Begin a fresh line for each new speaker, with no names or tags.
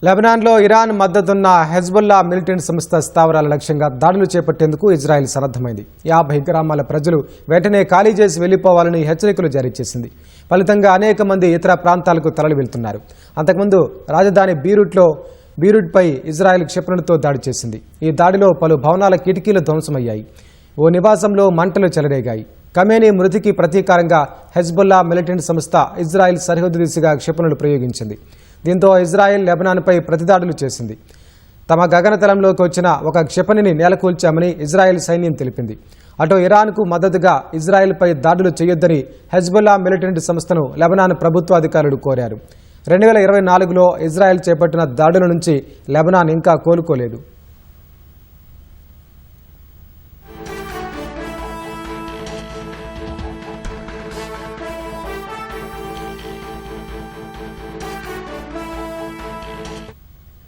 లెబనాన్లో Iran మద్దతున్న Hezbollah militant సంస్థ స్థావరాల లక్ష్యంగా దాడులు చేపట్టేందుకు ఇజ్రాయెల్ సన్నద్ధమైంది. 50 గ్రామాల ప్రజలు వెంటనే ఖాళీ చేసి వెళ్లిపోవాలని హెచ్చరికలు జారీ చేసింది. ఫలితంగా అనేక మంది ఇతర ప్రాంతాలకు తరలి వెళ్తున్నారు. అంతకుముందు రాజధాని బీరూట్పై ఇజ్రాయెల్ క్షిపణులతో దాడి చేసింది. ఈ దాడిలో పలు భవనాల కిటికీలు ధ్వంసమయ్యాయి. ఓ నివాసంలో మంటలు చెలరేగాయి. ఖమేనీ మృతికి ప్రతీకారంగా హెజ్బుల్లా మిలిటెంట్ సంస్థ ఇజ్రాయెల్ సరిహద్దు దిశగా క్షిపణులు ప్రయోగించింది. దీంతో ఇజ్రాయెల్ లెబనాన్పై ప్రతిదాడులు చేసింది. తమ గగనతలంలోకి వచ్చిన ఒక క్షిపణిని నేలకూల్చామని ఇజ్రాయెల్ సైన్యం తెలిపింది. అటు ఇరాన్కు మద్దతుగా ఇజ్రాయెల్పై దాడులు చేయొద్దని హెజ్బుల్లా మిలిటెంట్ సంస్థను లెబనాన్ ప్రభుత్వ అధికారులు కోరారు. 2024లో ఇజ్రాయెల్ చేపట్టిన దాడుల నుంచి లెబనాన్ ఇంకా కోలుకోలేదు.